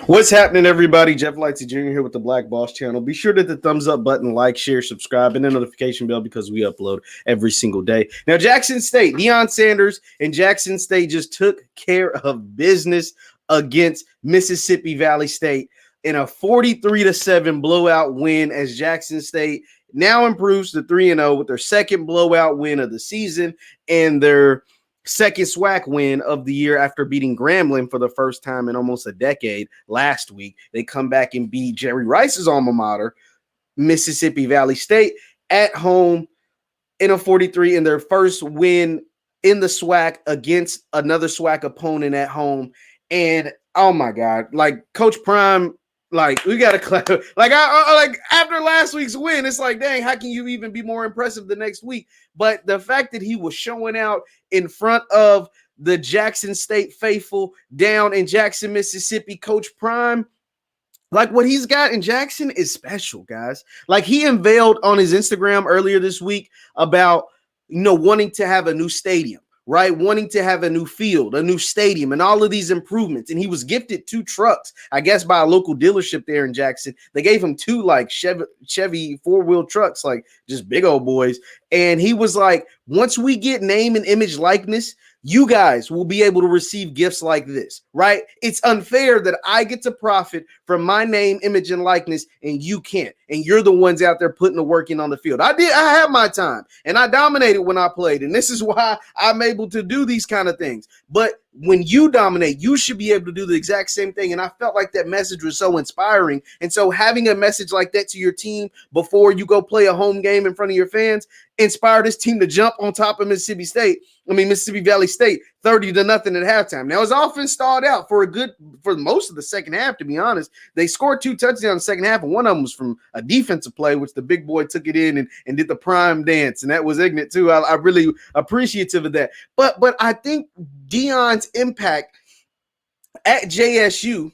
What's happening, everybody? Jeff Lightsy Jr. here with the Black Boss Channel. Be sure to hit the thumbs up button, like, share, subscribe, and the notification bell because we upload every single day. Now, Jackson State, Deion Sanders and Jackson State just took care of business against Mississippi Valley State in a 43-7 blowout win as Jackson State now improves to 3-0 with their second blowout win of the season and their second SWAC win of the year after beating Grambling for the first time in almost a decade last week. They come back and beat Jerry Rice's alma mater, Mississippi Valley State, at home in a 43 in their first win in the SWAC against another SWAC opponent at home. And oh my God, like Coach Prime, like we gotta clap. Like like after last week's win, it's like, dang, how can you even be more impressive the next week? But the fact that he was showing out in front of the Jackson State faithful down in Jackson, Mississippi, Coach Prime, like what he's got in Jackson is special, guys. Like he unveiled on his Instagram earlier this week about, wanting to have a new stadium, right? Wanting to have a new field, a new stadium, and all of these improvements. And he was gifted 2 trucks, I guess, by a local dealership there in Jackson. They gave him 2 like Chevy 4-wheel trucks, like just big old boys. And he was like, once we get name and image likeness, you guys will be able to receive gifts like this, right? It's unfair that I get to profit from my name, image, and likeness, and you can't. And you're the ones out there putting the work in on the field. I have my time, and I dominated when I played, and this is why I'm able to do these kind of things. But when you dominate, you should be able to do the exact same thing. And I felt like that message was so inspiring. And so having a message like that to your team before you go play a home game in front of your fans inspired this team to jump on top of Mississippi Valley State 30-0 at halftime. Now his offense stalled out for most of the second half, to be honest. They scored 2 touchdowns in the second half, and one of them was from a defensive play, which the big boy took it in and did the prime dance, and that was ignorant too. I really appreciative of that. But I think Deion's impact at JSU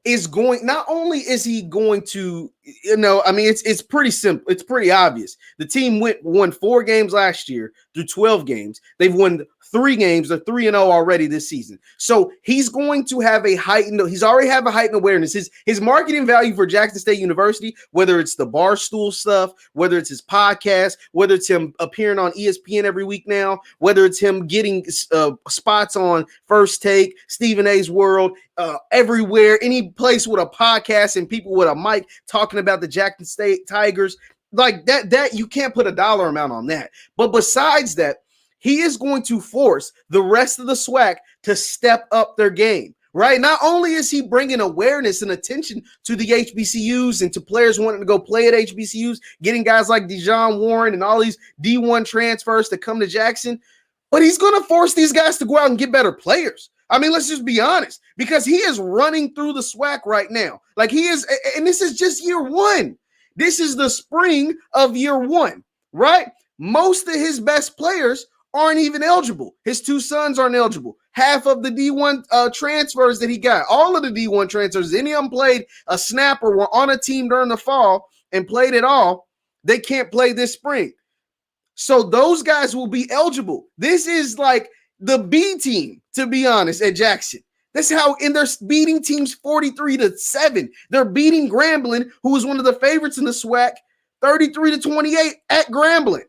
is going, not only is he going to, it's pretty simple. It's pretty obvious. The team won 4 games last year through 12 games. They've won 3 games. They're 3-0 already this season. So he's going to have he's already have a heightened awareness. His marketing value for Jackson State University, whether it's the Barstool stuff, whether it's his podcast, whether it's him appearing on ESPN every week now, whether it's him getting spots on First Take, Stephen A's World, everywhere, any place with a podcast and people with a mic talking about the Jackson State Tigers, like that you can't put a dollar amount on that. But besides that, he is going to force the rest of the SWAC to step up their game, right? Not only is he bringing awareness and attention to the HBCUs and to players wanting to go play at HBCUs, getting guys like Dijon Warren and all these D1 transfers to come to Jackson, but he's going to force these guys to go out and get better players. I mean, let's just be honest, because he is running through the SWAC right now. Like he is, and this is just year 1. This is the spring of year 1, right? Most of his best players aren't even eligible. His 2 sons aren't eligible. Half of the D1 transfers that he got, all of the D1 transfers, any of them played a snap or were on a team during the fall and played it all, they can't play this spring. So those guys will be eligible. This is like the B team, to be honest, at Jackson. That's how, and they're beating teams 43-7. They're beating Grambling, who was one of the favorites in the SWAC, 33-28 at Grambling.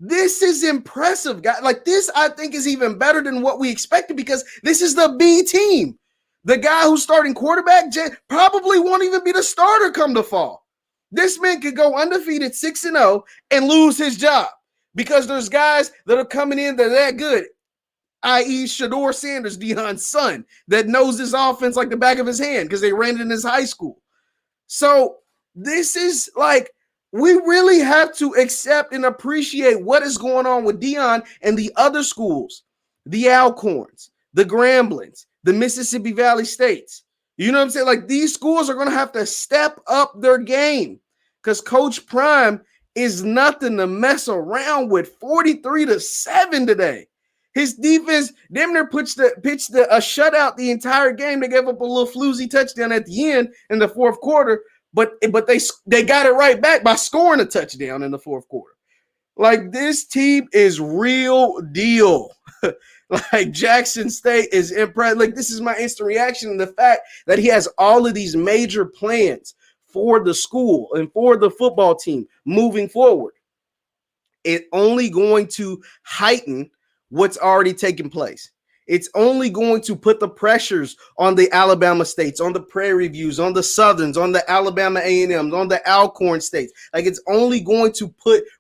This is impressive, guys. Like this, I think, is even better than what we expected because this is the B team. The guy who's starting quarterback probably won't even be the starter come the fall. This man could go undefeated 6-0 and lose his job because there's guys that are coming in that are that good, i.e. Shador Sanders, Deion's son, that knows this offense like the back of his hand because they ran it in his high school. So this is like, we really have to accept and appreciate what is going on with Deion and the other schools, the Alcorns, the Gramblings, the Mississippi Valley States. You know what I'm saying? Like these schools are going to have to step up their game because Coach Prime is nothing to mess around with. 43-7 today. His defense damn near pitched a shutout the entire game. They gave up a little floozy touchdown at the end in the fourth quarter. But they got it right back by scoring a touchdown in the fourth quarter. Like, this team is real deal. Like, Jackson State is impressed. Like, this is my instant reaction to the fact that he has all of these major plans for the school and for the football team moving forward. It's only going to heighten what's already taken place. It's only going to put the pressures on the Alabama states, on the Prairie Views, on the Southerns, on the Alabama A&Ms, on the Alcorn states. Like, it's only going to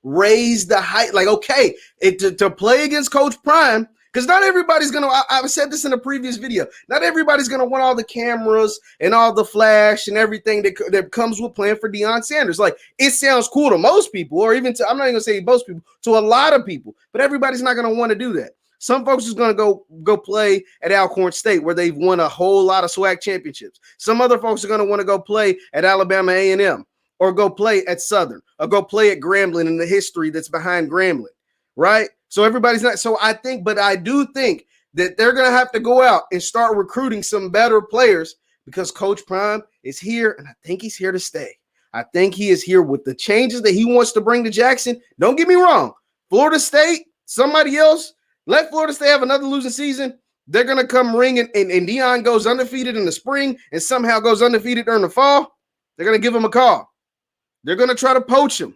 raise the height. Like, okay, to play against Coach Prime, because not everybody's going to, I've said this in a previous video, not everybody's going to want all the cameras and all the flash and everything that comes with playing for Deion Sanders. Like, it sounds cool to most people, or even to, I'm not even going to say most people, to a lot of people, but everybody's not going to want to do that. Some folks is going to go play at Alcorn State where they've won a whole lot of SWAC championships. Some other folks are going to want to go play at Alabama A&M or go play at Southern or go play at Grambling and the history that's behind Grambling, right? So everybody's not. So I do think that they're going to have to go out and start recruiting some better players because Coach Prime is here, and I think he's here to stay. I think he is here with the changes that he wants to bring to Jackson. Don't get me wrong. Florida State, somebody else, let Florida State have another losing season. They're going to come ringing, and Deion goes undefeated in the spring and somehow goes undefeated during the fall. They're going to give him a call. They're going to try to poach him.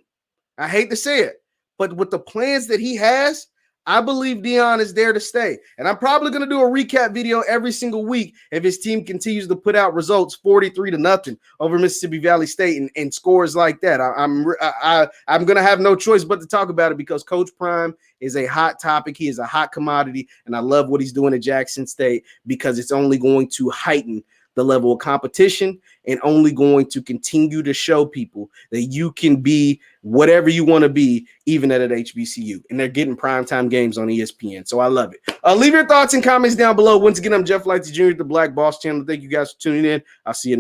I hate to say it, but with the plans that he has, I believe Deion is there to stay. And I'm probably going to do a recap video every single week if his team continues to put out results 43-0 over Mississippi Valley State and scores like that. I'm going to have no choice but to talk about it because Coach Prime is a hot topic. He is a hot commodity, and I love what he's doing at Jackson State because it's only going to heighten the level of competition and only going to continue to show people that you can be whatever you want to be, even at an HBCU. And they're getting primetime games on ESPN. So I love it. Leave your thoughts and comments down below. Once again, I'm Jeff Lightsy Jr., the Black Boss Channel. Thank you guys for tuning in. I'll see you next time.